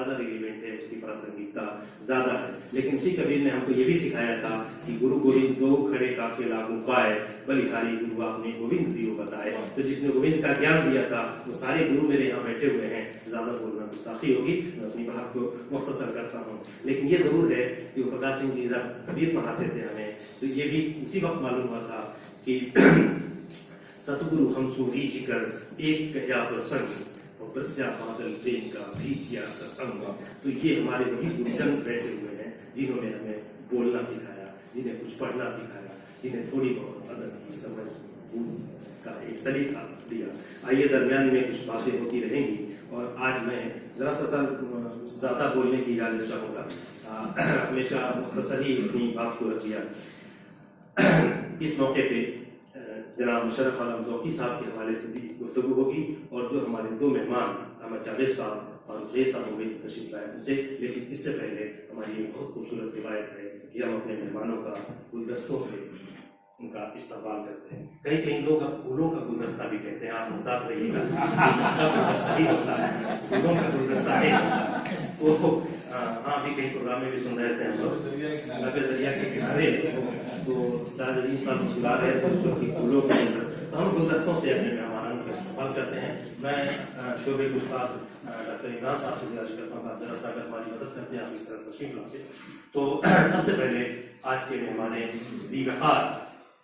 ज्यादा रिलेवेंट है, उसकी प्रासंगिकता ज्यादा है। लेकिन उसी कबीर ने हमको ये भी सिखाया था कि गुरु गोविंद दो खड़े काफे लागू पाए, बलिहारी गुरु आपने गोविंद दियो बताए। तो जिसने गोविंद का ज्ञान दिया था वो सारे गुरु मेरे यहाँ बैठे हुए हैं। ज्यादा बोलना गुस्ताखी होगी, मैं अपनी बात को मुख्तसर करता हूँ। लेकिन ये जरूर है कि प्रकाश सिंह जी जब कबीर पढ़ाते थे हमें, तो ये भी उसी वक्त मालूम हुआ था कि सतगुरु हम सूरी जिकर एक कया प्रसंग और बरसा बादल प्रेम का भी किया सत्संग। तो ये हमारे वही गुरुजन बैठे हुए हैं जिन्होंने हमें बोलना सिखाया, जिन्हें कुछ पढ़ना सिखाया, जिन्हें थोड़ी बहुत अदब की समझ का एक सलीका दिया। आइए दरमियान में कुछ बातें होती रहेंगी और आज मैं जरा सा ज्यादा बोलने की इजाजत चाहूंगा। हमेशा मुख्तसर ही अपनी बात को रख दिया। इस मौके पे जनाब मुशर्रफ आलम ज़ौकी साहब के हवाले से भी गुफ्तगू होगी और जो हमारे दो मेहमान अहमद जावेद साहब और जय साहब होंगे तशरीफ लाए उनसे। लेकिन इससे पहले हमारी एक बहुत खूबसूरत रिवायत है कि हम अपने मेहमानों का गुलदस्तों से उनका इस्तेमाल करते हैं। कहीं कहीं लोग फूलों का गुलदस्ता भी कहते हैं, आप मुताब रहिएगा, गुलदस्ता ही होता है, फूलों का गुलदस्ता नहीं होता। तो हाँ भी कहीं प्रोग्राम में भी सुन रहे थे हम लोग दरिया के किनारे, तो शायद अजीम साहब मुस्कुरा रहे थे फूलों के अंदर। तो हम गुलदस्तों से अपने मेहमानों का इस्तेमाल करते हैं। मैं शोबे गुफ्तार डॉक्टर इमरान साहब से गुजारिश करता हूँ, जरा सा अगर हमारी मदद करते हैं आप इस तरफ तशरीफ लाते। तो सबसे पहले आज के मेहमान जी वक़ार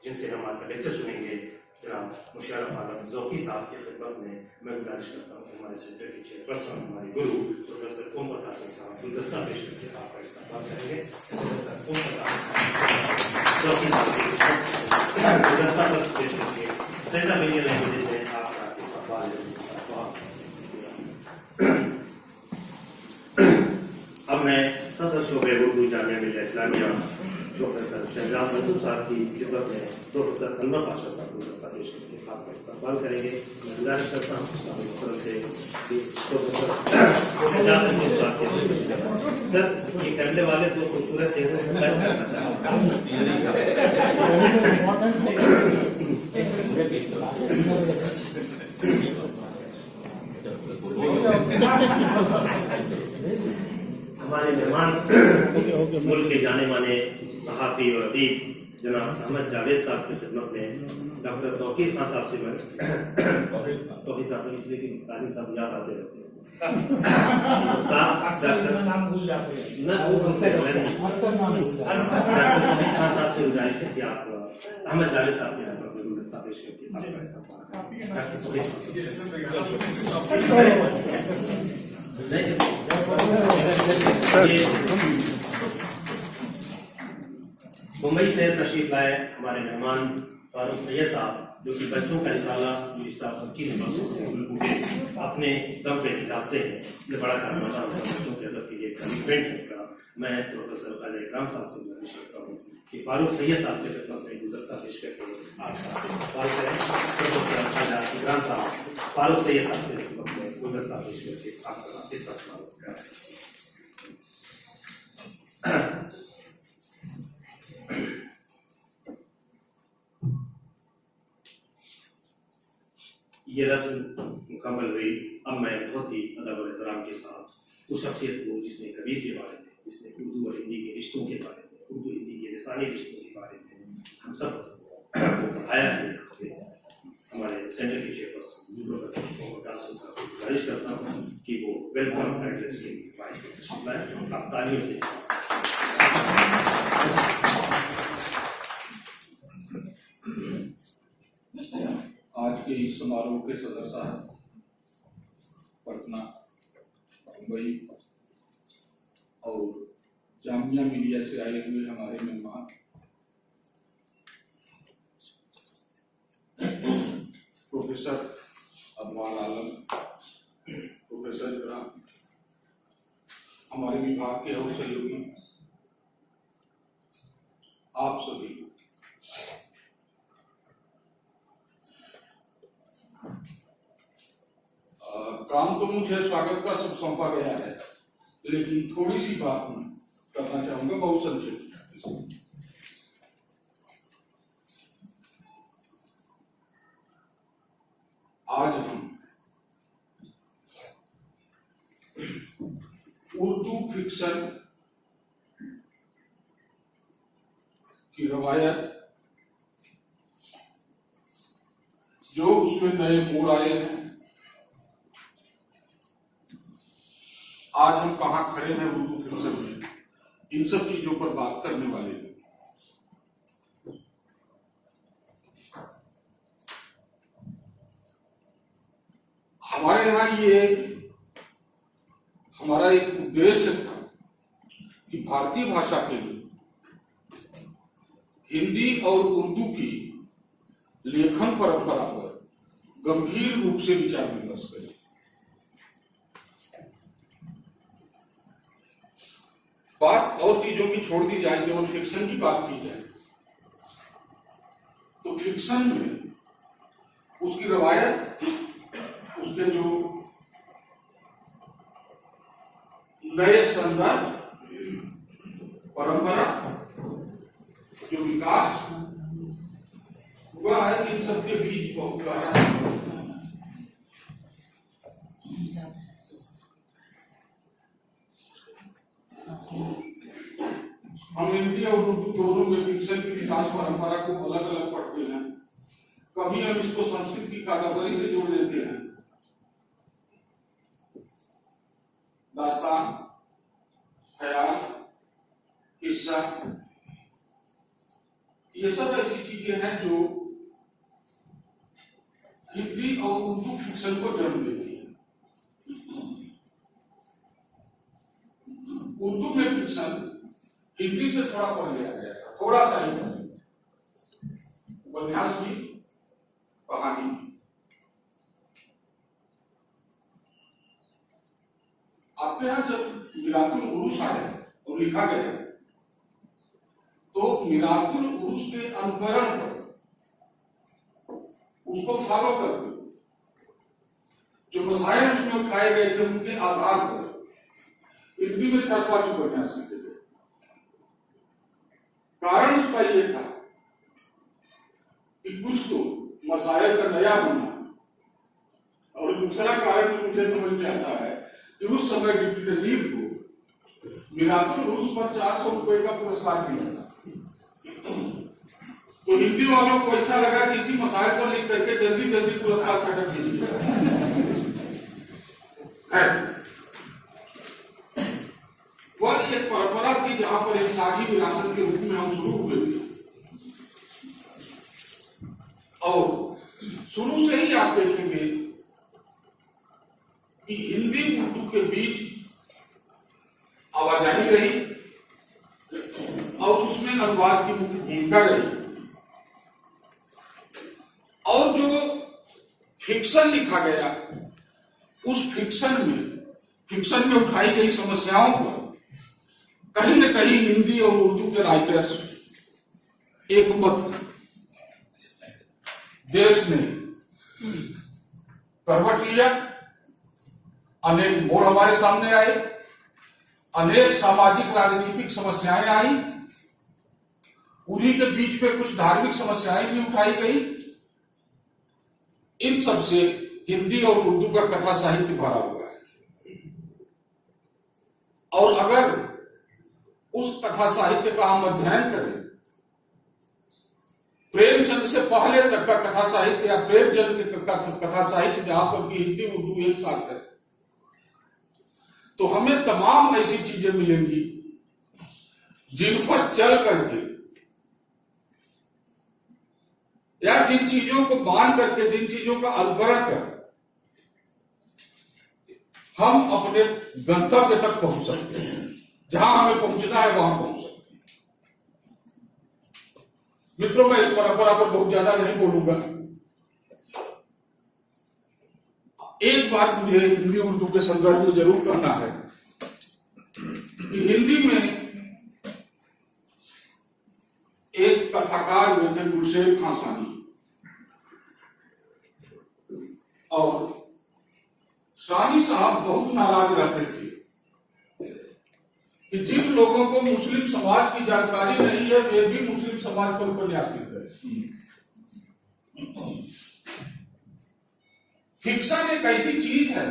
जिनसे हम आज का लेक्चर सुनेंगे, जनाब मुशर्रफ आलम ज़ौकी साहब की खिदमत में मैं गुजारिश करता हूँ कि हमारे सेंटर के चेयरपर्सन हमारे गुरु प्रोफेसर ओम प्रकाश सिंह साहब गुलदस्ता पेश करके आपका इस्तेमाल करेंगे। प्रोफेसर ओम प्रकाश ज़ौकी साहब गुलदस्ता पर पेश करके सैदा मीडिया लैंग्वेज में आपका इस्तेमाल। अब मैं सदर शोबे उर्दू जामिया मिल्ला इस्लामिया प्रोफेसर शहजाद मंसूर साहब की खिदमत में प्रोफेसर अनवर पाशा साहब को दस्ता पेश करके आपका इस्तेमाल करेंगे। मैं गुजारिश करता हूँ तरफ से प्रोफेसर शहजाद मंसूर साहब के सर ये कैमरे वाले तो खूबसूरत चेहरे से मैं करना चाहता हूँ। हमारे मेहमान मुल्क के जाने माने सहाफ़ी और अदीब जनाब अहमद जावेद साहब की खिदमत में डॉक्टर तौकीर खान साहब से मैं तौहीद खान इसलिए कि तारीफ साहब याद आते रहते हैं, नाम भूल जाते हैं ना, वो खान साहब से गुजारिश है कि आप अहमद जावेद साहब के यहाँ पर गुलदस्ता पेश करके मुंबई से तशरीफ लाए हमारे मेहमान फारूक सैयद साहब जो कि बच्चों का रिसाला गुज़िश्ता 25 वर्षों से अपने दम पे निकालते हैं। ये बड़ा कारनामा बच्चों के अदब के लिए कमिटमेंट है उसका। मैं प्रोफेसर खालिद इकराम साहब से गुजारिश करता हूँ कि फारूक सैयद साहब के खिदमत में गुलदस्ता पेश करके आप सवाल करें। प्रोफेसर खालिद इकराम साहब फारूक सैयद साहब के खिदमत में गुलदस्ता पेश करके आपका इस्तेमाल करें। ये रस्म मुकम्मल हुई। अब मैं बहुत ही अदब और एहतराम के साथ उस शख्सियत को जिसने कबीर के बारे में, जिसने उर्दू और हिंदी के रिश्तों के बारे में, उर्दू हिंदी के लिसानी रिश्तों के बारे में हम सब को पढ़ाया है, हमारे सेंटर के चेयरपर्सन प्रोफेसर ओम प्रकाश सिंह साहब को गुजारिश करता हूँ कि वो वेलकम एड्रेस के लिए आप तालियों से आज के इस समारोह के सदर साहब, पटना, मुंबई और जामिया मिलिया से आए हुए हमारे मेहमान, प्रोफेसर अदवान आलम, प्रोफेसर इकराम, हमारे विभाग के और सहयोगी, आप सभी काम तो मुझे स्वागत का सब सौंपा गया है, लेकिन थोड़ी सी बात मैं करना चाहूंगा, बहुत संक्षिप्त। आज हम उर्दू फिक्शन की रवायत, जो उसमें नए मोड़ आए हैं, आज हम कहां खड़े हैं उर्दू फिक्शन में, इन सब चीजों पर बात करने वाले हैं। हमारे यहां हमारा एक उद्देश्य था कि भारतीय भाषा के लिए हिंदी और उर्दू की लेखन परंपरा पर गंभीर रूप से विचार विमर्श करें। बात और चीजों की छोड़ दी जाए, केवल फिक्शन की बात की जाए तो फिक्शन में उसकी रवायत, उसके जो नए संदर्भ, परंपरा, जो विकास हुआ है, इन सबके बीच बहुत बड़ा हम हिंदी और उर्दू दोनों में फिक्शन की विकास परंपरा को अलग अलग पढ़ते हैं। कभी हम इसको संस्कृत की कादम्बरी से जोड़ देते हैं, दास्तान, ख्याल, किस्सा, ये सब ऐसी चीजें हैं जो हिंदी और उर्दू फिक्शन को जन्म देती है। उर्दू में फिक्शन हिंदी से थोड़ा पढ़ लिया जाएगा, थोड़ा सा ही, उपन्यास भी, कहानी भी। आपके यहां जब मिरातुल उरूस आया और लिखा गया तो मिरातुल उरूस के अनुकरण पर, उसको फॉलो करके जो मसाइल उसमें उठाए गए थे उनके आधार पर हिंदी में 4-5 उपन्यास लिखे गए। कारण उसका यह था कि कुछ तो मसाइल का नया होना, और दूसरा कारण जो मुझे समझ में आता है कि उस समय डिप्टी नजीर को मिरातुल उरूस पर 400 रुपए का पुरस्कार मिला था। तो हिंदी वालों को अच्छा लगा कि इसी मसाइल पर लिख करके जल्दी जल्दी पुरस्कार छटक लीजिए। वह एक परंपरा थी जहां पर एक साझी विरासत के रूप में हम शुरू हुए थे, और शुरू से ही आप देखेंगे कि हिंदी उर्दू के बीच आवाजाही रही और उसमें अनुवाद की मुख्य भूमिका रही। और जो फिक्शन लिखा गया, उस फिक्शन में उठाई गई समस्याओं पर कहीं न कहीं हिंदी और उर्दू के राइटर्स एक मत हैं। देश ने करवट लिया, अनेक मोड़ हमारे सामने आए, अनेक सामाजिक राजनीतिक समस्याएं आई, उन्हीं के बीच में कुछ धार्मिक समस्याएं भी उठाई गई। इन सब से हिंदी और उर्दू का कथा साहित्य भरा हुआ है, और अगर उस कथा साहित्य का हम अध्ययन करें, प्रेमचंद से पहले तक का कथा साहित्य या प्रेमचंद के कथा साहित्य जहां पर की हिंदी उर्दू एक साथ है, तो हमें तमाम ऐसी चीजें मिलेंगी जिन पर चल करके या जिन चीजों को मान करके, जिन चीजों का अनुकरण कर हम अपने गंतव्य तक पहुंच सकते हैं, जहां हमें पहुंचना है वहां पहुंच सकते हैं। मित्रों, मैं इस परंपरा पर बहुत ज्यादा नहीं बोलूंगा। एक बात मुझे हिंदी उर्दू के संदर्भ में जरूर कहना है कि हिंदी में एक कथाकार हुए थे गुलशेर खां सानी, और सानी साहब बहुत नाराज रहते थे कि जिन लोगों को मुस्लिम समाज की जानकारी नहीं है वे भी मुस्लिम समाज पर उपन्यास लिख रहे फिक्शन एक ऐसी चीज है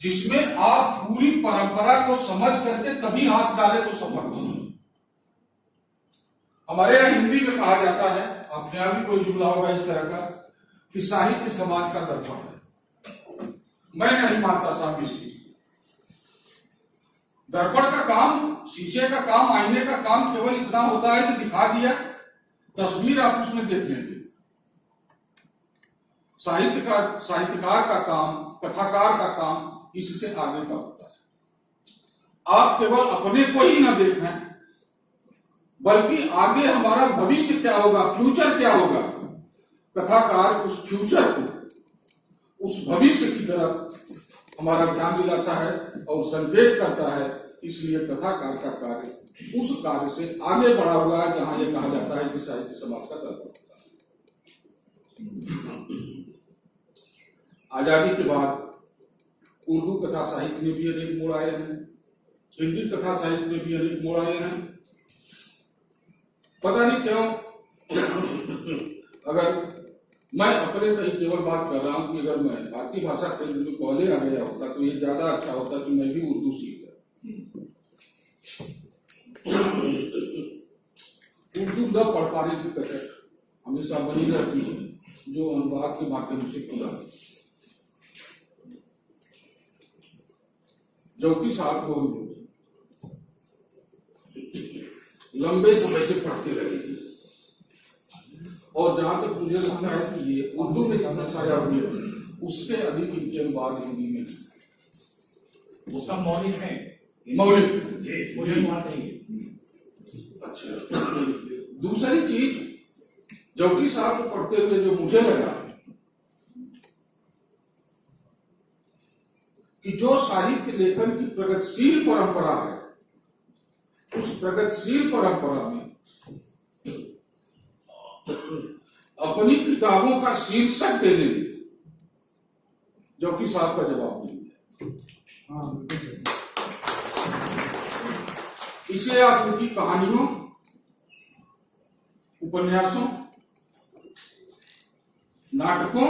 जिसमें आप पूरी परंपरा को समझ करके तभी हाथ डाले तो सफल होंगे। हमारे यहाँ हिंदी में कहा जाता है, आपके यहाँ भी कोई जुमला होगा इस तरह का, कि साहित्य समाज का दर्पण है। मैं नहीं मानता साहब इस चीज को। दर्पण का काम, शीशे का काम, आईने का काम केवल इतना होता है कि दिखा दिया, तस्वीर आप उसमें देख लेंगे। साहित्यकार का काम, कथाकार का काम इससे आगे का होता है। आप केवल अपने को ही ना देखें, बल्कि आगे हमारा भविष्य क्या होगा, फ्यूचर क्या होगा। कथाकार उस फ्यूचर को, उस भविष्य की तरफ हमारा ध्यान दिलाता है और संकेत करता है। इसलिए कथाकार का कार्य उस कार्य से आगे बढ़ा हुआ है जहां यह कहा जाता है कि साहित्य समाज का दर्पण होता है। आजादी के बाद उर्दू कथा साहित्य में भी अनेक मोड़ आए हैं, हिंदी कथा साहित्य में भी अनेक मोड़ आए हैं। पता नहीं क्यों अगर मैं अपने कहीं केवल बात कर रहा हूं कि अगर मैं भारतीय भाषा केंद्र में पहले आ गया होता तो ये ज्यादा अच्छा होता कि मैं भी उर्दू सीख गया। उर्दू न पढ़ पाने की कथा हमेशा बनी रहती है, जो अनुवाद के माध्यम से खुला है। जबकि साथ को लंबे समय से पढ़ते रहे और जहां तक मुझे लगता है कि ये उर्दू में जितना छाया हुई है उससे अधिक इनके अनुवाद हिंदी में वो सब मौलिक है, मौलिक मुझे अनुवाद नहीं है। अच्छा, दूसरी चीज जबकि साहब को पढ़ते हुए जो मुझे लगा कि जो साहित्य लेखन की प्रगतिशील परंपरा है, उस प्रगतिशील परंपरा में अपनी किताबों का शीर्षक देने में जबकि साहब का जवाब नहीं है। इसे आप उनकी कहानियों, उपन्यासों, नाटकों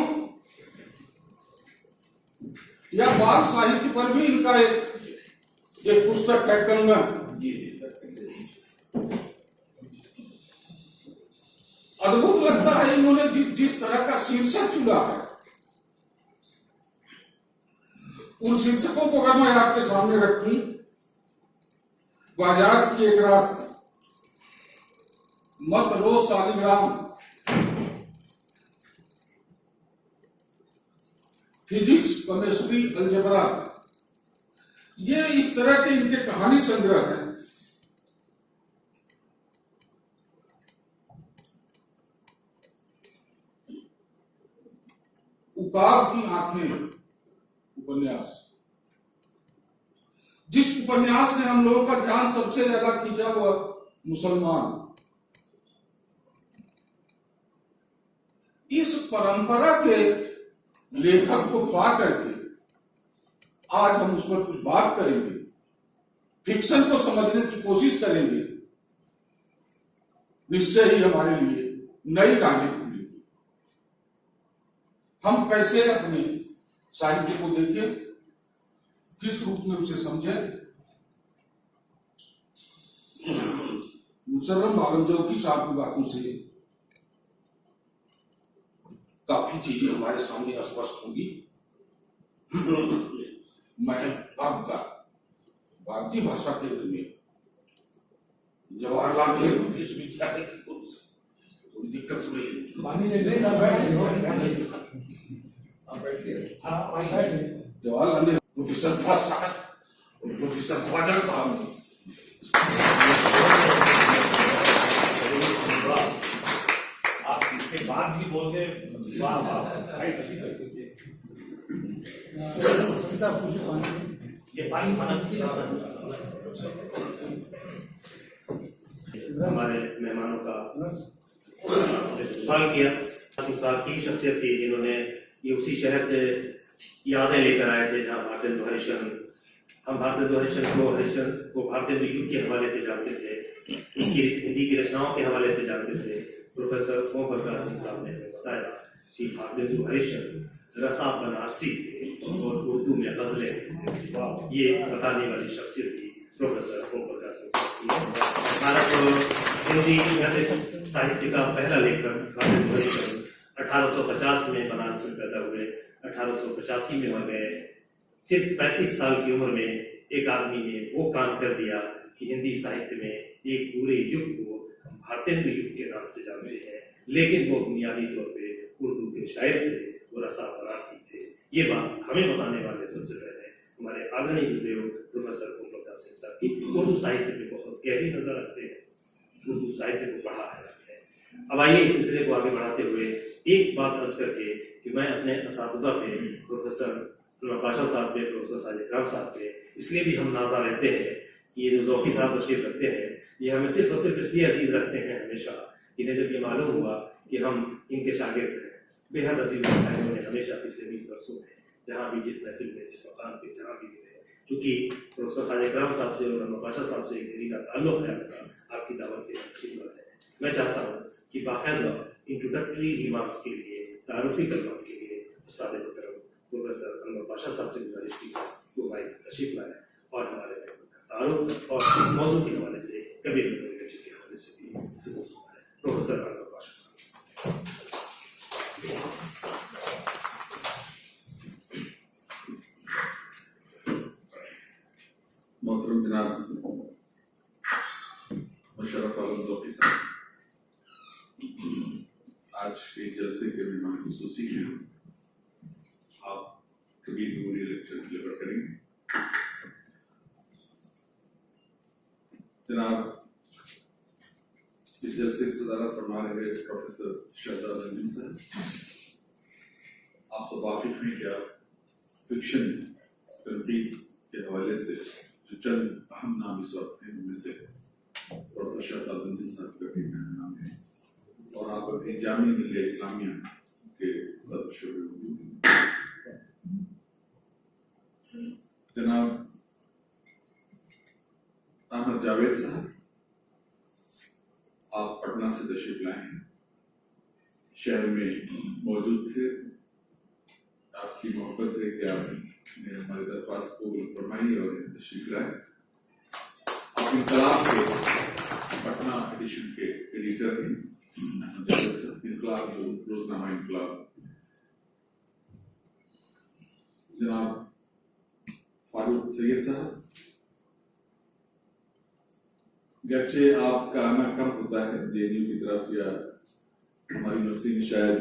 या बाल साहित्य पर भी इनका एक पुस्तक है कंगन। अद्भुत लगता है इन्होंने जिस तरह का शीर्षक चुना है। उन शीर्षकों को अगर मैं आपके सामने रखूं, बाजार की एक रात, मत रो सालिग्राम, फिजिक्स, केमिस्ट्री, अलजेब्रा, ये इस तरह के इनके कहानी संग्रह है। उकाब की आंखें उपन्यास, जिस उपन्यास ने हम लोगों का ध्यान सबसे ज्यादा खींचा वह मुसलमान। इस परंपरा के लेखक को पा करके आज हम उस पर कुछ बात करेंगे, फिक्शन को समझने की कोशिश करेंगे। निश्चय ही हमारे लिए नई राहें खुलेंगी। हम कैसे अपने साहित्य को देखें, किस रूप में उसे समझें। मुसर्रम आलम जौहरी साहब की बातों से काफी चीजें हमारे सामने स्पष्ट होंगी। मैं आपका भारतीय भाषा केंद्र में जवाहरलाल नेहरू विश्वविद्यालय की कोई दिक्कत जवाहरलाल नेहरू प्रोफेसर साहब, प्रोफेसर ख्वाजा साहब, आप इसके बाद भी बोल गए, वाह वाह, ये पानी हमारे मेहमानों का इस्तेमाल किया। साहब की शख्सियत थी जिन्होंने ये उसी शहर से यादें लेकर आए थे जहाँ भारतेंदु हरिश्चंद्र, हम भारतेंदु हरिश्चंद्र को भारतेंदु युग के हवाले से जानते थे, उनकी हिंदी की रचनाओं के हवाले से जानते थे। प्रोफेसर ओम प्रकाश सिंह साहब ने बताया कि भारतेंदु हरिश्चंद्र रसा बनारसी थे और उर्दू में गजलें थे। वाह। ये बताने वाली शख्सियत थी प्रोफेसर ओम प्रकाश सिंह साहब की। भारत हिंदी गद्य साहित्य का पहला लेखक 1850 में बनारस में पैदा हुए, 1885 में मर गए। सिर्फ 35 साल की उम्र में एक आदमी ने वो काम कर दिया कि हिंदी साहित्य में एक पूरे युग को हम भारतेंद्र युग के नाम से जानते हैं, लेकिन वो बुनियादी तौर पे उर्दू के शायर थे, वो रसा बनारसी थे। ये बात हमें बताने वाले सबसे पहले हमारे आदरणीय गुरुदेव प्रोफेसर ओम प्रकाश सिंह साहब की उर्दू साहित्य पे बहुत गहरी नजर रखते हैं, उर्दू साहित्य को पढ़ा है। अब आइए इस सिलसिले को आगे बढ़ाते हुए एक बात अर्ज करके कि मैं अपने असातिज़ा पे प्रोफेसर पाशा साहब पे, प्रोफेसर ताजिक साहब पे इसलिए भी हम नाजा रहते हैं कि ये जो ज़ौकी साहब तशरीफ रखते हैं, ये हमें सिर्फ और सिर्फ इसलिए अजीज रखते हैं हमेशा, इन्हें जब ये मालूम हुआ कि हम इनके शागिर्द हैं, बेहद अजीज रखा है उन्होंने हमेशा पिछले 20 वर्षों में, जहाँ भी जिस महफिल में जिस मकान पे जहाँ भी मिले। क्योंकि प्रोफेसर ताजिक साहब से और पाशा साहब से एक गहरी का ताल्लुक है आपकी दावत के खिदमत है। मैं चाहता हूँ कि बाकायदा इंट्रोडक्टरी रिमार्क्स के लिए, तारुफी कलमात के लिए उस्ताद मोहतरम प्रोफेसर अनवर पाशा साहब से गुजारिश की वो भाई तशरीफ लाए और हमारे तारुफ और इस मौजूद के हवाले से कभी के हवाले से भी प्रोफेसर अनवर पाशा साहब। मोहतरम जनाब मुशर्रफ आलम ज़ौकी साहब, आज के जलसे के मेहमान खुसूसी हैं, आप कभी पूरी लेक्चर डिलीवर करेंगे। जनाब इस जलसे की सदारत फरमा रहे प्रोफेसर शहजाद अंजुम साहब, आप सब वाकिफ हैं क्या फिक्शन तनकीद के हवाले से जो चंद अहम नाम इस वक्त हैं, उनमें से प्रोफेसर शहजाद अंजुम साहब का भी नाम है और आप अभी जामिया मिल्लिया इस्लामिया के सदर शोबे मौजूद हैं। जनाब अहमद जावेद साहब, आप पटना से तशरीफ लाए हैं, शहर में मौजूद थे, आपकी मोहब्बत है कि आपने हमारे दरख्वास्त को फरमाई और तशरीफ लाए। आप इनकलाब के पटना एडिशन के एडिटर हैं, इनकलाब रोजनामा इनकलाब। जनाब फारूक सैयद साहब, गरचे आपका आना कम होता है जेएनयू की तरफ या हमारी यूनिवर्सिटी में शायद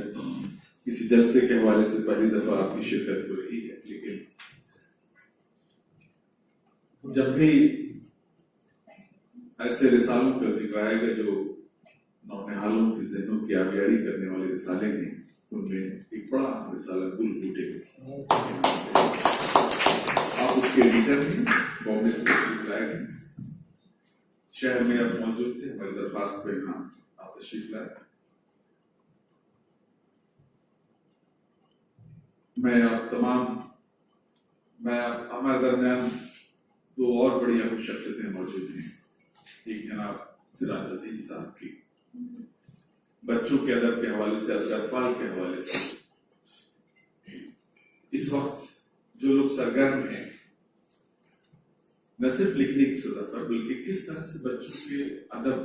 किसी जलसे के हवाले से पहली दफा आपकी शिरकत हो रही है, लेकिन जब भी ऐसे रिसालों का जिक्र आएगा जो नौनिहालों की ज़हनों की आबियारी करने वाले रिसाले हैं, उनमें एक बड़ा रिसाला गुल बूटे आप उसके एडिटर हैं, बॉम्बे से तशरीफ लाए हैं, शहर में आप मौजूद थे, हमारी दरख्वास्त पे यहाँ आप तशरीफ लाए। हमारे दरमियान दो और बड़ी अहम शख्सियतें मौजूद हैं। एक जनाब सिराज अजीज साहब की बच्चों के अदब के हवाले से, अतफाल के हवाले से इस वक्त जो लोग सरगर्म हैं, न सिर्फ लिखने की सतह पर बल्कि किस तरह से बच्चों के अदब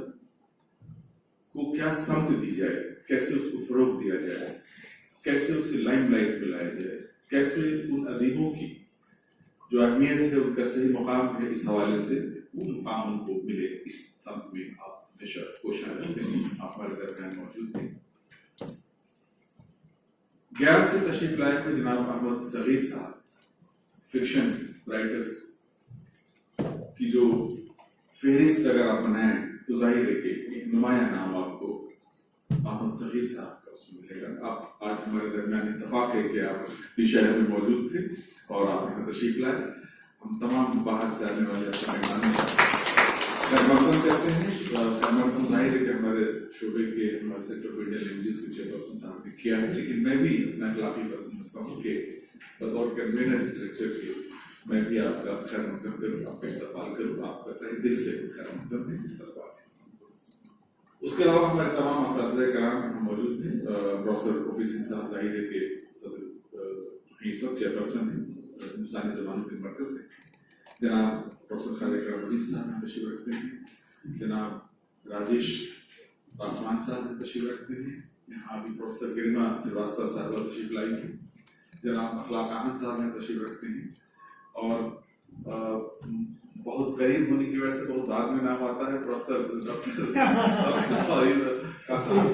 को क्या समत दी जाए, कैसे उसको फरोग दिया जाए, कैसे उसे लाइमलाइट में लाया जाए, कैसे उन अदीबों की जो अहमियत है उनका सही मुकाम है, इस हवाले से वो मुकाम उनको मिले, इस समत में आप हमेशा कोशिश करते हैं। आप हमारे दरमियान मौजूद हैं। गया से तशरीफ लाए हुए जनाब अहमद सगीर साहब, फिक्शन राइटर्स की जो फेहरिस्त अगर आप बनाएं तो जाहिर है कि एक नुमाया नाम आपको अहमद सगीर साहब का उसमें मिलेगा। आप आज हमारे दरमियान इत्तेफाक है कि आप भी शहर में मौजूद थे और आप यहाँ तशरीफ लाए। हम तमाम बाहर से आने वाले अपने मेहमानों खैरमकदम कहते हैं। खैरमकदम जाहिर है कि हमारे शोबे के, हमारे सेक्टर ऑफ इंडियन लैंग्वेजेस के चेयरपर्सन साहब ने किया है, लेकिन मैं भी इतना इखलाकी पर समझता हूँ कि बतौर कन्वीनर इस लेक्चर के मैं भी आपका खैर मकदम करूँ, आपका इस्तकबाल करूँ, आपका तहे दिल से खैर मकदम है, इस्तकबाल है। उसके अलावा हमारे तमाम असातिज़े कराम मौजूद हैं। प्रोफेसर ओपी सिंह साहब जाहिर है कि सदर इस वक्त चेयरपर्सन है हिंदुस्तानी जबानों के मरकज से, जनाब प्रोफेसर खालिद करामुद्दीन साहब यहाँ तशरीफ रखते हैं, जनाब राजेश पासवान साहब तशरीफ रखते हैं, यहाँ भी प्रोफेसर गरिमा श्रीवास्तव साहब तशरीफ लाई हैं, जनाब अखलाक अहमद साहब यहाँ तशरीफ रखते हैं, और बहुत गरीब होने की वजह से बहुत बाद में नाम आता है प्रोफेसर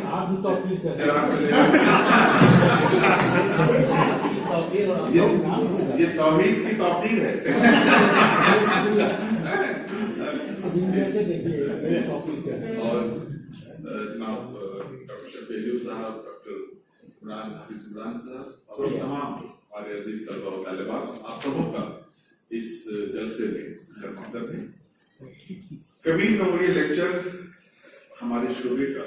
आप भी तौकीर कर ये तौहीद की तौकीर है। जैसे देखिए और जनाब डॉक्टर शफीउल साहब, डॉक्टर इमरान साहब और तमाम हमारे अजीज तलबा व तालिबात, आप सबों का इस जलसे में मकसद है। कबीर मेमोरियल लेक्चर हमारे शोबे का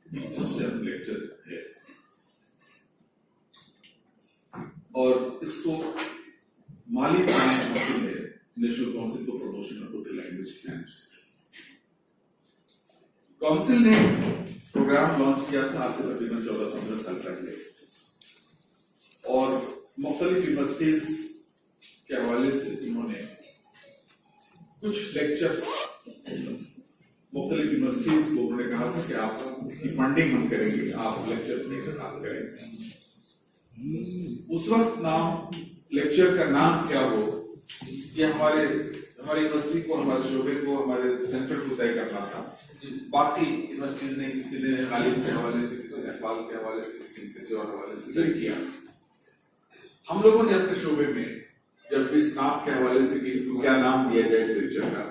सबसे अहम लेक्चर है और इसको माली काउंसिल है, national council for promotion of Urdu language camps. Council ने प्रोग्राम लॉन्च किया था आज से तकरीबन 14-15 साल पहले और मुख्तलिफ यूनिवर्सिटीज के हवाले से इन्होंने कुछ लेक्चर्स मुख्तलिफ यूनिवर्सिटीज को उन्होंने कहा था कि आप की फंडिंग हम करेंगे, आप लेक्चर्स लेकर काम करेंगे। उस वक्त लेक्चर का नाम क्या हो, ये हमारी यूनिवर्सिटी को, हमारे शोबे को, हमारे सेंटर को तय करना था। बाकी यूनिवर्सिटीज ने, किसी ने गालिब के हवाले से, किसी ने अखबार के हवाले से, किसी और हवाले से तय किया। हम लोगों ने अपने शोबे में जब इस नाम के हवाले से कि इसको क्या नाम दिया जाए इस लेक्चर का,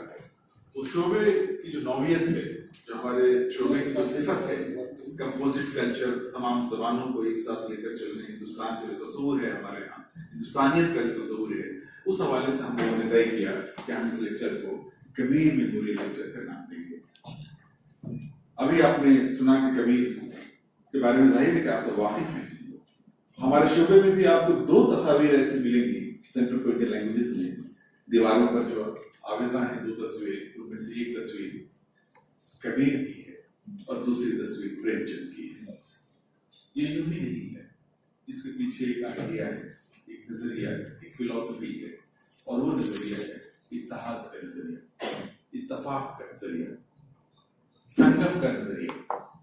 तो शोबे की जो नौवियत है, जो हमारे शोबे की जो सिफत है, कंपोजिट कल्चर, तमाम जबानों को एक साथ लेकर चलने, हिंदुस्तान का जो तस्वूर है हमारे यहाँ, हिंदुस्तानियत का जो तस्वूर है, उस हवाले से हम लोगों ने तय किया कि हम इस लेक्चर को कबीर मेमोरियल लेक्चर का नाम देंगे। अभी आपने सुना कि कबीर के बारे में जाहिर है कि आप सब वाकिफ हैं। हमारे शोबे में भी आपको 2 तस्वीरें ऐसी मिलेंगी सेंटर फॉर इंडियन लैंग्वेजेस में, दीवारों पर जो आवेजा है 2 तस्वीरें, उनमें से एक तस्वीर कबीर की है और दूसरी तस्वीर प्रेमचंद की है। ये यूं ही नहीं है, इसके पीछे एक आइडिया है, एक नजरिया है, एक फिलॉसफी है, और वो नजरिया है इत्तेहाद का नजरिया, इत्तफाक का नजरिया, संगम का नजरिया,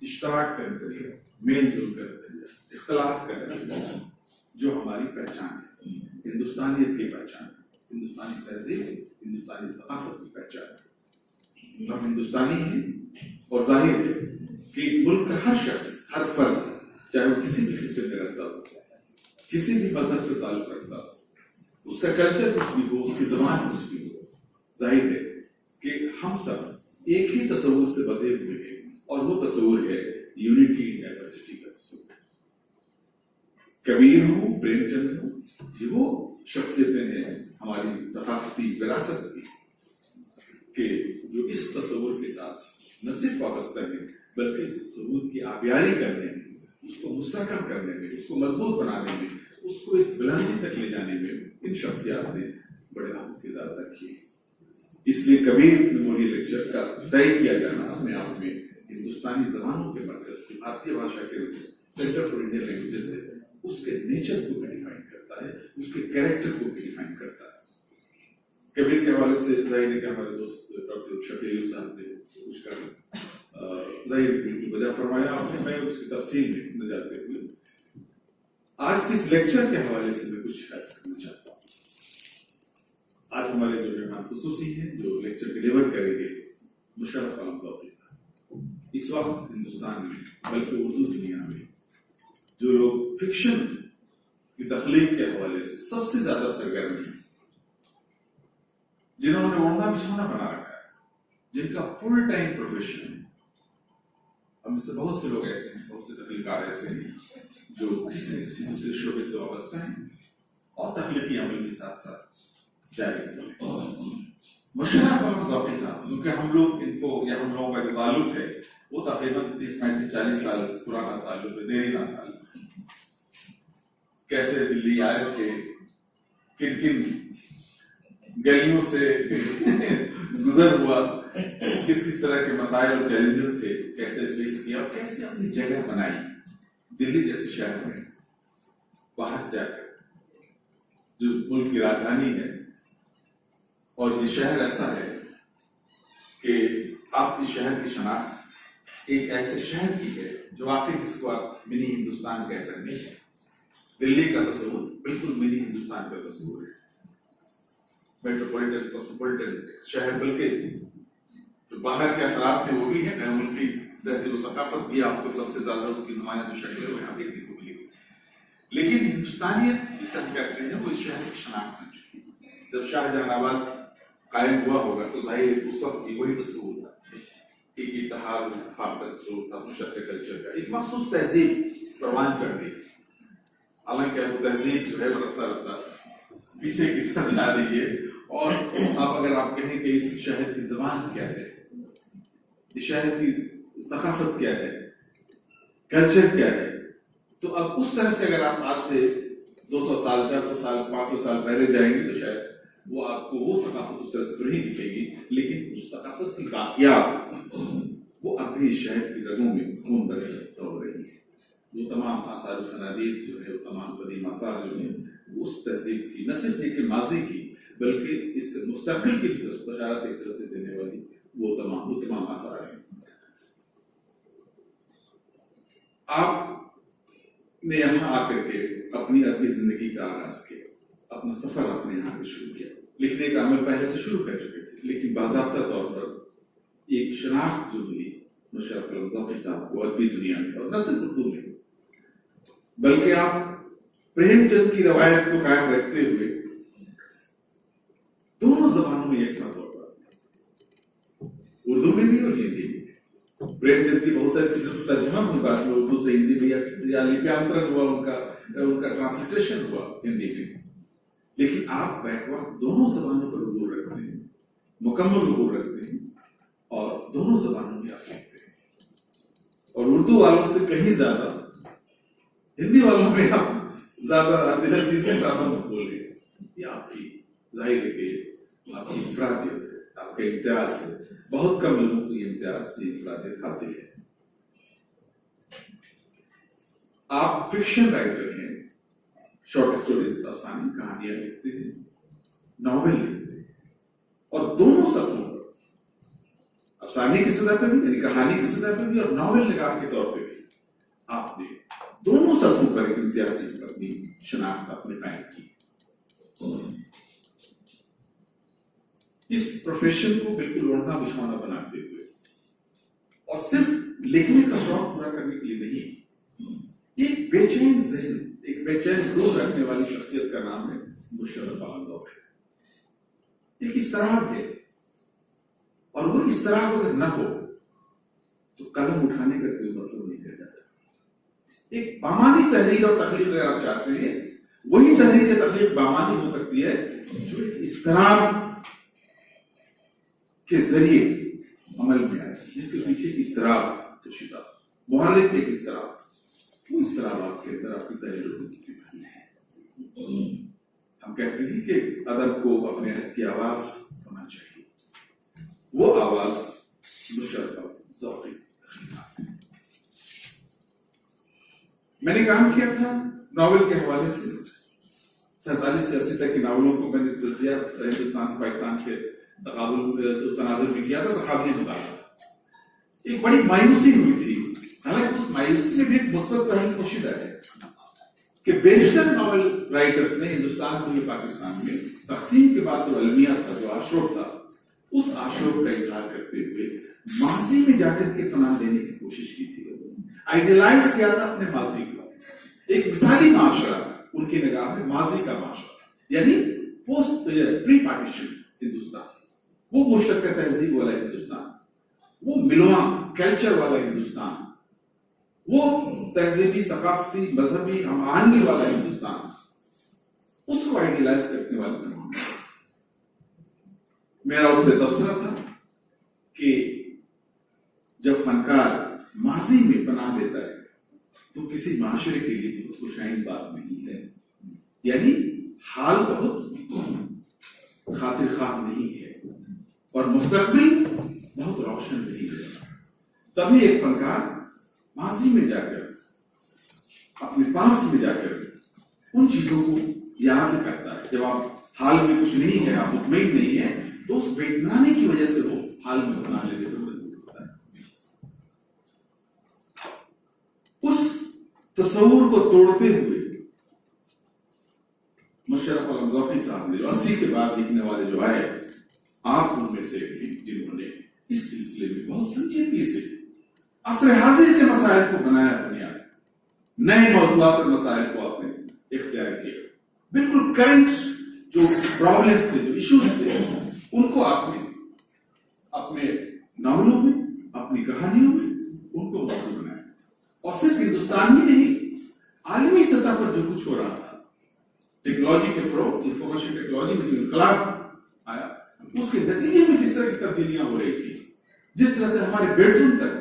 इश्तराक का नजरिया, मेल जोल का नजरिया, इख्तलाफ का नजरिया, जो हमारी पहचान है, हिंदुस्तानियत की पहचान है, हिंदुस्तानी तहजीब, हिंदुस्तानी सकाफत की पहचान है। हम हिंदुस्तानी हैं और जाहिर है कि इस मुल्क का हर शख्स, हर फर्द, चाहे वो किसी भी खिते में रहता हो, किसी भी मजहब से ताल्लुक रखता हो, उसका कल्चर कुछ भी हो, उसकी जबान कुछ भी हो, जाहिर है कि हम सब एक ही तस्वूर से बंधे हुए हैं और वो तस्वूर है यूनिटी इन डाइवर्सिटी का तस्वूर। कबीर हो, प्रेमचंद हो, ये वो शख्सियतें हैं हमारी सकाफती विरासत की कि जो इस तस्वूर के साथ न सिर्फ वाबस्ता है बल्कि इस तस्वूर की आबियारी करने में, उसको मुस्तहकम करने में, उसको मजबूत बनाने में, उसको एक बुलंदी तक ले जाने में इन शख्सियात ने बड़े अहम किरदार अदा किए। इसलिए कबीर मेमोरियल लेक्चर का तय किया जाना अपने आप में हिंदुस्तानी जबानों के मरकज की भारतीय भाषा के सेंटर फॉर इंडियन लैंग्वेजेस है, उसके नेचर को भी डिफाइन करता है, उसके कैरेक्टर को भी डिफाइन करता है। कबीर के हवाले से जाहिर है कि हमारे दोस्त डॉक्टर शफीउल साहब ने कुछ कर जाहिर बिल्कुल वजह फरमाया आपने, मैं उसकी तफसील में न जाते हुए आज के इस लेक्चर के हवाले से मैं कुछ अर्ज करना चाहता हूँ। आज हमारे जो मेहमान खुसूसी हैं जो लेक्चर डिलीवर करेंगे, मुशर्रफ आलम ज़ौक़ी साहब, इस वक्त हिंदुस्तान में बल्कि उर्दू दुनिया में जो लोग फिक्शन की तख्लीक के हवाले से सबसे ज्यादा सरगर्म हैं, जिन्होंने ओढ़ना बिछौना बना रखा है, जिनका फुल टाइम प्रोफेशन है, हम से बहुत से लोग ऐसे हैं, बहुत से तख्लीकार ऐसे हैं जो किसी न किसी दूसरे शोबे से वाबस्ता हैं और तख्लीकी अमल के साथ साथ जारी हैं। मुशर्रफ आलम ज़ौक़ी साहब, क्योंकि हम लोग इनको या हम लोगों का जो ताल्लुक है वो तकरीबन 30-35-40 साल पुराना ताल्लुक है, देरीना ताल्लुक। कैसे दिल्ली आए थे, किन किन गलियों से गुजर हुआ, किस किस तरह के मसाइल और चैलेंजेस थे, कैसे फेस किया और कैसे अपनी जगह बनाई दिल्ली जैसे शहर में। बाहर से आकर जो मुल्क की राजधानी है, और ये शहर ऐसा है कि आप इस शहर की शनाख्त एक ऐसे शहर की है जो आखिर जिसको आप मिनी हिंदुस्तान कह सकते हैं। दिल्ली का तस्वुर बिल्कुल मिनी हिंदुस्तान का तस्वुर है, मेट्रोपॉलिटन कॉस्मोपॉलिटन शहर, बल्कि जो बाहर के असरात थे वो भी है, मुल्क की तहजीब सकाफत भी आपको सबसे ज्यादा उसकी नुमाया जो शक्लें वो यहाँ देखने को मिली। लेकिन हिंदुस्तानियत जिसे हम कहते हैं वो इस शहर की शनाख्त बन चुकी है। जब शाहजहानाबाद कायम हुआ होगा तो जाहिर उस वक्त की वही तस्वुर था, एक इत्तेहाद इत्तेफाक का तस्वुर था, मुशर्रफ कल्चर का एक मखसूस तहजीब परवान चढ़ गई। हालांकि अब तहजीब जो है वो रफ्ता रफ्ता पीछे की तरफ जा रही है, और अब अगर आप कहें कि इस शहर की जबान क्या है, इस शहर की सकाफत क्या है, कल्चर क्या है, तो अब उस तरह से अगर आप आज से 200 साल 400 साल 500 साल पहले जाएंगे तो शायद वो आपको वो सकाफत उस तरह से तो नहीं दिखेगी, लेकिन उस सकाफत की बाकिया वो अब भी इस शहर की रगों में खून बने दौड़ रही है। वो तमाम आसार सनादीद जो है, वो तमाम कदीम आसार जो है, उस तहजीब की न सिर्फ एक माजी की बल्कि इस मुस्तकबिल की बशारत एक तरह से देने वाली वो तमाम आसार हैं। आपने यहाँ आकर के अपनी जिंदगी का आगाज किया, अपना सफर आपने यहाँ पे शुरू किया, लिखने का अमल पहले से शुरू कर चुके थे, लेकिन बाज़ाब्ता तौर पर एक शनाख्त जो मिली मुशर्रफ ज़ौक़ी साहब को अरबी दुनिया में, और न सिर्फ उर्दू में, बल्कि आप प्रेमचंद की रवायत को कायम रखते हुए दोनों जबानों में एक साथ तौर पर, उर्दू में भी और हिंदी में। प्रेमचंद की बहुत सारी चीजों का तर्जुमा हुई बाद में उर्दू से हिंदी में, या लिप्यांतरण हुआ, उनका ट्रांसलेशन हुआ हिंदी में, लेकिन आप बैक वक्त दोनों जबानों पर उर्दू रखते हैं, मुकम्मल उर्दू रखते हैं, और दोनों जबानों में आप लिखते हैं, और उर्दू वालों से कहीं ज्यादा हिंदी वालों में आप ज्यादा दिलचस्पी से ज्यादा बोल रहे हैं। ये आपकी जाहिर है कि आपकी इफरादियत है, आपका इम्तियाज है। बहुत कम लोगों को ये इम्तियाज, ये इफरादियत हासिल है। आप फिक्शन राइटर हैं, शॉर्ट स्टोरीज, अफसाने, कहानियां लिखते हैं, नॉवेल लिखते हैं, और दोनों सतहों पर, अफसाने की सतह पर भी यानी कहानी की सतह पर भी और नॉवेल निगाह के तौर पर भी आपने दोनों सतहों पर एक इम्तियाजी अपनी शनाख्त आपने कायम की। इस प्रोफेशन को बिल्कुल ओढ़ना बिछौना बनाते हुए, और सिर्फ लिखने का शौक पूरा करने के लिए नहीं, एक बेचैन ज़हन, एक बेचैन रूह रखने वाली शख्सियत का नाम है मुशर्रफ ज़ौक़ी। एक इस्तराब है, और वो इस्तराब अगर न हो तो कलम उठाने का कोई मतलब नहीं रह जाता। एक बामानी तहरीर और तखलीक अगर आप चाहते हैं, वही तहरीर तखलीक बामानी हो सकती है जो एक इस्तराब के जरिए अमल में आए, जिसके पीछे इस्तराब कशीदा मुहर्रिक एक इस्तराब, वो इस्तराब आपके अंदर आपकी तहरीर है। हम कहते हैं कि अदब को अपने हद की आवाज होना चाहिए, वो आवाज मुशर्रफ ज़ौक़ी। मैंने काम किया था नॉवेल के हवाले से, 47 से 80 तक के नावलों को मैंने तज्जिया हिंदुस्तान पाकिस्तान के तनाजुर भी किया था, सहाबियों के बारे में। एक बड़ी मायूसी हुई थी, हालांकि उस मायूसी में भी एक मुस्बत पहलू पोशीदा है कि बेशतर नॉवेल राइटर्स ने हिंदुस्तान को, पाकिस्तान में तकसीम के बाद जो अलमिया था, जो आशोक था, उस आशोक का इजहार करते हुए माजी में जाकर के पनाह देने की कोशिश की थी, आइडियलाइज किया था अपने माजी को। एक मिसाली माशरा उनकी निगाह में माजी का माशरा, यानी पोस्ट प्री पार्टीशन हिंदुस्तान, वो मुश्तरका तहजीब वाला हिंदुस्तान, वो मिलवा कल्चर वाला हिंदुस्तान, वो तहजीबी सकाफती मजहबी हमआहंगी वाला हिंदुस्तान, उसको आइडियलाइज करने वाले तमाम। मेरा उस पर तबसरा था कि जब फनकार माजी में पनाह लेता है तो किसी माशरे के लिए बहुत खुशाइन बात नहीं है, यानी हाल बहुत खातिर खाह नहीं है और मुस्तकबिल बहुत रोशन नहीं है। तभी एक फनकार माजी में जाकर, अपने पास्ट में जाकर उन चीजों को याद करता है। जब आप हाल में कुछ नहीं है, आप मुतमईन नहीं है, तो उस बेतनाने की वजह से वो हाल में बना लेने पर मजबूर होता है। उस तस्वुर को तोड़ते हुए मुशर्रफ अलम ज़ौकी साहब ने जो 80 के बाद लिखने वाले जो आए, आप उनमें से एक जिन्होंने इस सिलसिले में बहुत संजीदगी से असर हाजिर के मसाइल को बनाया बुनियाद, नए मौजूदात और मसाइल को आपने इख्तियार किया, बिल्कुल करंट जो प्रॉब्लम्स थे, जो इश्यूज थे, उनको आपने अपने नावलों में, अपनी कहानियों में उनको मौजूद बनाया। और सिर्फ हिंदुस्तान ही नहीं, आलमी सतह पर जो कुछ हो रहा था, टेक्नोलॉजी के फरोग, इंफॉर्मेशन टेक्नोलॉजी में जो इनकलाब आया, उसके नतीजे में जिस तरह की तब्दीलियां हो रही थी, जिस तरह से हमारे बेडरूम तक,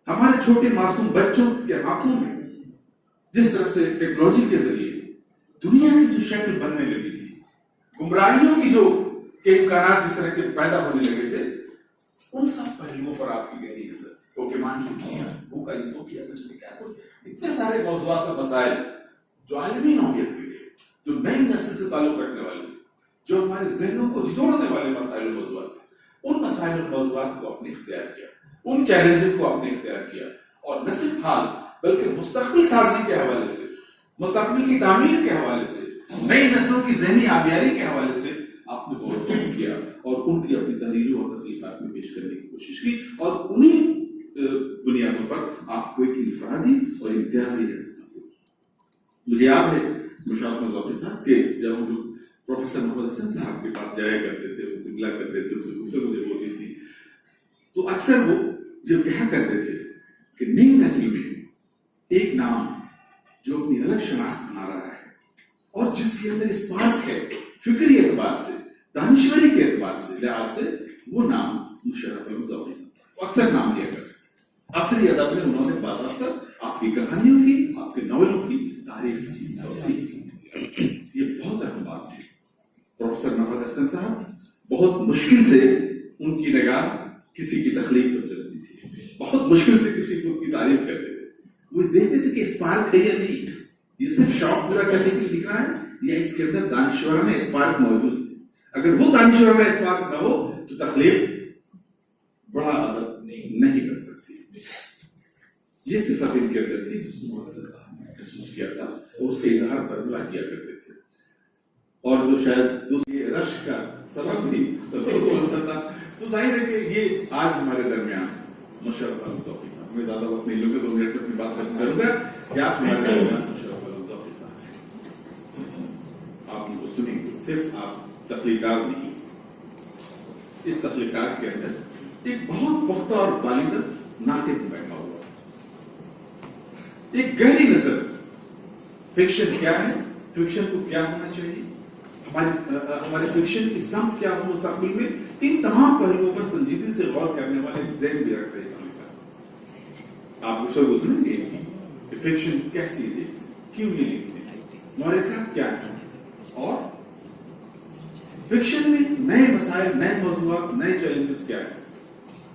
हमारे छोटे मासूम बच्चों के हाथों में जिस तरह से टेक्नोलॉजी के जरिए दुनिया की जो शक्ल बनने लगी थी, गुमराहियों की जो के इम्कानात जिस तरह के पैदा होने लगे थे, उन सब पहलुओं पर आपकी गहरी नजर थी। पोकेमॉन की दुनिया, भूखा यूटोपिया, क्या कुछ, इतने सारे मौजूदात और मसाइल जो आलमी नौयत के थे, जो नई नस्ल से ताल्लुक रखने वाले थे, जो हमारे जहनों को जोड़ने वाले मसाइल और मौजूदात थे, उन मसाइल और मौजूदात को आपने इख्तियार किया, उन चैलेंजेस को आपने इख्तियार किया, और न सिर्फ हाल बल्कि मुस्तकबिल साजी के हवाले से, मुस्तकबिल की तामीर के हवाले से, नई नस्लों की जहनी आबियारी के हवाले से आपने बहुत कुछ किया, और उनकी अपनी तहरीरों और तकलीफात में पेश करने की कोशिश की, और उन्हीं बुनियादों पर आपको एक इनफरादी और इम्तियाजी हैसियत हासिल। मुझे याद है मुशर्रफ अलम ज़ौकी साहब के जब हम लोग प्रोफेसर मोहम्मद हसन साहब के पास जाया करते थे, उनसे मिला करते थे, उनसे गुफ्तगू जब होती थी, तो अक्सर वो जब कहा करते थे कि नई नस्ल में एक नाम जो अपनी अलग शनाख्त बना रहा है और जिसके अंदर स्पार्क है फिक्री एतबार से, दानिश्वरी के एतबार से, लिहाज से, वो नाम मुशर्रफ अलम ज़ौकी साहब अक्सर नाम लिया करते थे। असली अदब में उन्होंने बाज़ाब्ता आपकी कहानियों की, आपके नॉवलों की तारीफ की, तौसीफ की। ये बहुत अहम बात थी। प्रोफेसर मोहम्मद हसन साहब बहुत मुश्किल से उनकी निगाह किसी की तखलीक पर चलती थी, बहुत मुश्किल से किसी को उनकी तारीफ करते थे। वो देखते थे कि स्पार्क है या नहीं, ये सिर्फ शौक पूरा करने के लिए लिख रहा है या इसके अंदर दानिश्वराना स्पार्क मौजूद है। अगर वो दानिश्वराना स्पार्क न हो तो तखलीक बड़ा अदब नहीं कर सकती। ये सिफत इनके अंदर थी जिसको मोहम्मद हसन साहब ने महसूस किया था और उसके इजहार पर बुला किया करते थे, और जो शायद दूसरी रश्क का सबब भी तो होता था। तो जाहिर है कि ये आज हमारे दरमियान मुशर्रफ अलम ज़ौकी साहब, मैं ज्यादा वक्त नहीं लूंगा, 2 मिनट में अपनी बात खत्म करूंगा कि आप हमारे दरमियान मुशर्रफ अलम ज़ौकी साहब हैं। आप उनको सुनेंगे, सिर्फ आप तख्लीकार नहीं, इस तख्लीकार के अंदर एक बहुत पुख्ता और बालिगत नातिक बैठा हुआ, एक गहरी नजर, फिक्शन क्या है, फिक्शन को क्या होना चाहिए, हमारे फिक्शन की समत क्या हो मुस्तकबिल में, इन तमाम पहलुओं पर संजीदगी से गौर करने वाले ज़हन भी रखते हैं। आप गुफ्तगू सुनेंगे कि फिक्शन कैसी है, क्यों ये लिखते हैं, मौलिकत क्या है, और फिक्शन में नए मसाइल, नए मौज़ूआत, नए चैलेंजेस क्या है,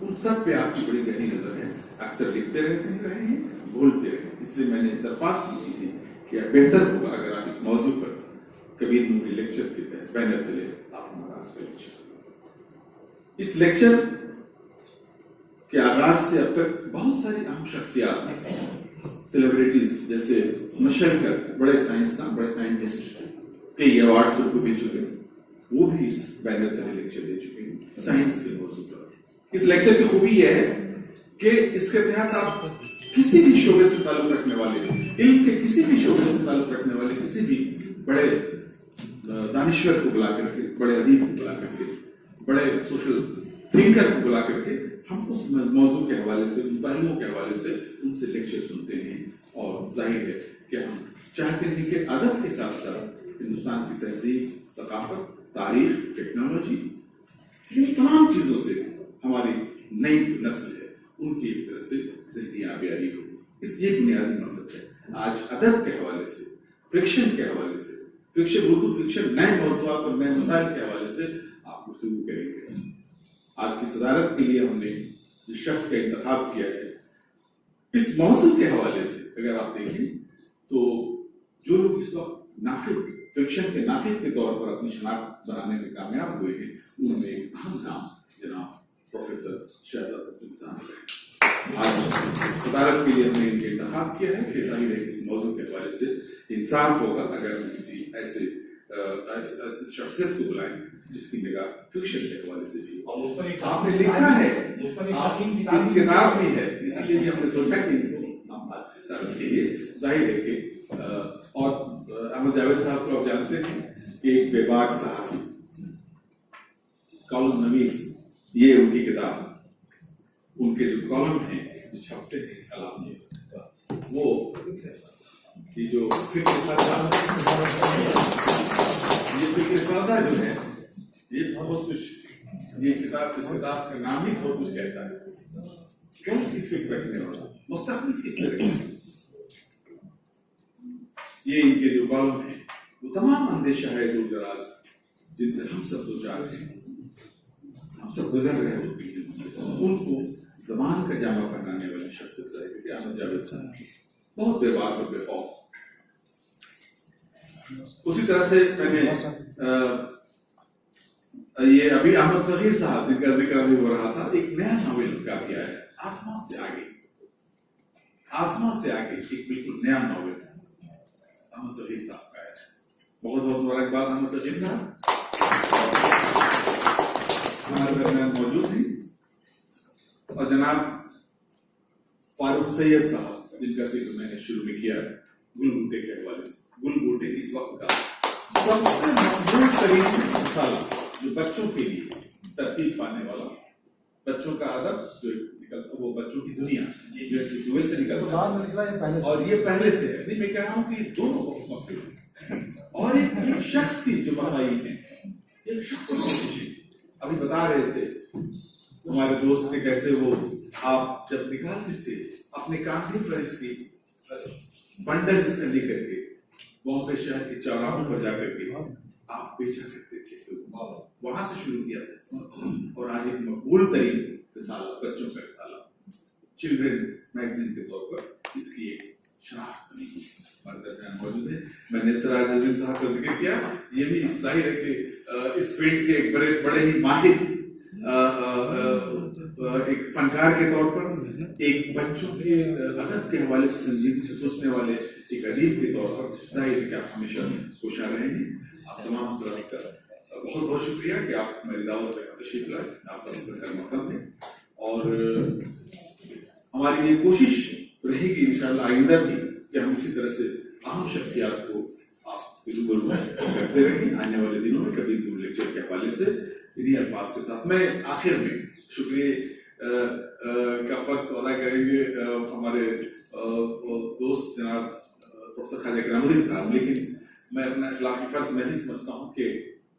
उन सब पे आपकी बड़ी गहरी नजर है। अक्सर लिखते रहे हैं, बोलते रहे। इसलिए मैंने दरख्वास्त की थी कि बेहतर होगा अगर आप इस मौजू पर कबीर नूरी लेक्चर के तहत बैनर के लिए आप हमारा लेक्चर। इस लेक्चर के आगाज से अब तक बहुत सारी अहम शख्सियात, सेलिब्रिटीज जैसे मशरकर, बड़े साइंसदान, बड़े साइंटिस्ट, कई अवार्ड्स उनको मिल चुके हैं, वो भी इस बैनर के लिए लेक्चर दे चुके हैं साइंस के मौजू पर। इस लेक्चर की खूबी यह है कि इसके तहत आप किसी भी शोबे से ताल्लुक रखने वाले, इल्म के किसी भी शोबे से ताल्लुक रखने वाले किसी भी बड़े दानिश्वर को बुला करके, बड़े अदीब को बुला करके, बड़े सोशल थिंकर को बुला करके हम उस मौजू के हवाले से, उन पहलुओं के हवाले से उनसे लेक्चर सुनते हैं। और जाहिर है कि हम चाहते हैं कि अदब के साथ साथ हिंदुस्तान की तहजीब, सकाफत, तारीख, टेक्नोलॉजी, इन तमाम चीजों से हमारी नई नस्ल है उनकी एक तरह से ज़हनी आबियारी हो। इसलिए बुनियादी मकसद है आज अदब के हवाले से, फिक्शन के हवाले से, फिक्शन, उर्दू फिक्शन, नए मौज़ूआत और नए मसाइल के हवाले से आप गुफ्तगू करेंगे। आज की सदारत के लिए हमने जिस शख्स का इंतखाब किया है, इस मौजू के हवाले से अगर आप देखें तो जो लोग इस वक्त नाकिब, फिक्शन के नाकिब के तौर पर अपनी शनाख्त बनाने में कामयाब हुए हैं, उनमें एक अहम नाम जनाब प्रोफेसर शहजाद अब्दुल सानी है। आज सदारत के लिए हमने इनके इंतखाब किया है कि जाहिर है इस मौजूद के हवाले से इंसाफ होगा अगर हम किसी ऐसे शख्सियत को बुलाएं जिसकी निगाह फिक्शन के हवाले से भी और उस पर एक आपने लिखा है, मुस्तनिद आप हकीम एक किताब किताब भी है, इसलिए भी हमने सोचा कि इनको हम आज इस तरह के लिए जाहिर है कि और अहमद जावेद साहब को आप जानते हैं कि एक बेबाक सहाफी, कॉलम नवीस, ये उनकी किताब, उनके जो कॉलम हैं जो छपते हैं कलाम में, वो ये जो फिक्र फादा जो है ये बहुत कुछ, ये किताब, इस किताब का नाम ही बहुत कुछ कहता है। कल की फिक्र रखने वाला, मुस्तकबिल की फिक्र रखने वाला। ये इनके जो कॉलम है वो तमाम अंदेशा है दूर दराज जिनसे हम सब दो चार हैं, हम सब गुजर रहे होते हैं, उनको जमान का जामा पहनाने वाली शख्सियत है अहमद जावेद साहब की, बहुत बेबाक और बेखौफ। उसी तरह से मैंने ये अभी अहमद सगीर साहब जिनका जिक्र अभी हो रहा था, एक नया नावल उनका किया है, आसमां से आगे, आसमां से आगे एक बिल्कुल नया नावल अहमद सगीर साहब का है। बहुत बहुत मुबारकबाद अहमद सगीर साहब, हमारे दरमियान मौजूद हैं। और जनाब फारूक सैयद साहब जिनका जिक्र मैंने शुरू में किया गुल बूटे के हवाले से, गुल बूटे इस वक्त का सबसे मकबूल तरीन मसाला जो बच्चों के लिए तरतीब पाने वाला, बच्चों का अदब जो निकलता, वो बच्चों की दुनिया जुए से निकलता है, और ये पहले से है। नहीं, मैं कह रहा हूँ कि दोनों बहुत मकबूल हैं। और एक शख्स की जो मसाइल है, एक शख्स की कोशिश, अभी बता रहे थे हमारे दोस्त थे कैसे वो आप जब निकालते थे अपने कांधे पर इसकी बंडल इसका लेकर के बॉम्बे शहर के चौराहों पर जाकर के आप बेचा करते थे, वहां से शुरू किया था और आज एक मकबूल तरीन रिसाला, बच्चों का रिसाला, चिल्ड्रन मैगजीन के तौर पर इसकी एक शनाख्त बनी हमारे दरमियान मौजूद है। मैंने सराज अजीम साहब का जिक्र किया, ये भी जाहिर है कि इस फील्ड के एक बड़े ही माहिर एक फनकार के तौर पर, एक बच्चों के अदब के हवाले से संजीदगी से सोचने वाले एक अदीब के तौर पर जाहिर है कि आप हमेशा खुश रहे हैं। आप तमाम हज़रात का बहुत बहुत शुक्रिया कि आप मेरी दावत पर तशरीफ लाए, आप सबका खैर मक़दम है। और हमारी ये कोशिश रहेगी इंशाअल्लाह आइंदा भी कि हम इसी तरह से अहम शख्सियात को आप रूबरू करते रहें आने वाले दिनों में, कभी दूर लेक्चर के हवाले से। इन्हीं अल्फाज के साथ मैं आखिर में शुक्रिया का फर्ज अदा करेंगे हमारे दोस्त जनाब प्रोफेसर ख्वाजा करामुद्दीन साहब, लेकिन मैं अपना अखलाकी फर्ज मैं ही समझता हूँ कि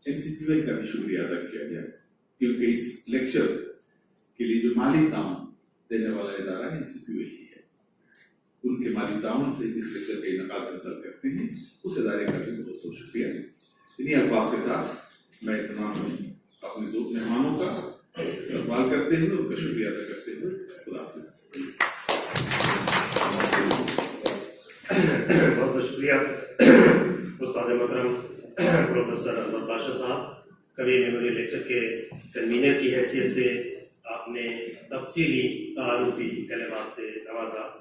NCPL का भी शुक्रिया अदा किया जाए, क्योंकि इस लेक्चर के लिए जो माली ताउन देने वाला इदारा NCPL ही है, उनके माली ताउन से इस लेक्चर का इनकाद हासिल करते हैं, उस इदारे का भी बहुत बहुत शुक्रिया। इन्हीं अल्फाज के साथ मैं तमाम अपने दो मेहमानों का इस्तकबाल करते हुए उनका शुक्रिया अदा करते हुए खुदा हाफिज़। बहुत बहुत शुक्रिया उस्ताद मोहतरम प्रोफेसर अहमद बादशाह साहब, कवि मेमोरियल लेक्चर के कन्वीनर की हैसियत से आपने तफसीली तारुफी कलमात से नवाजा।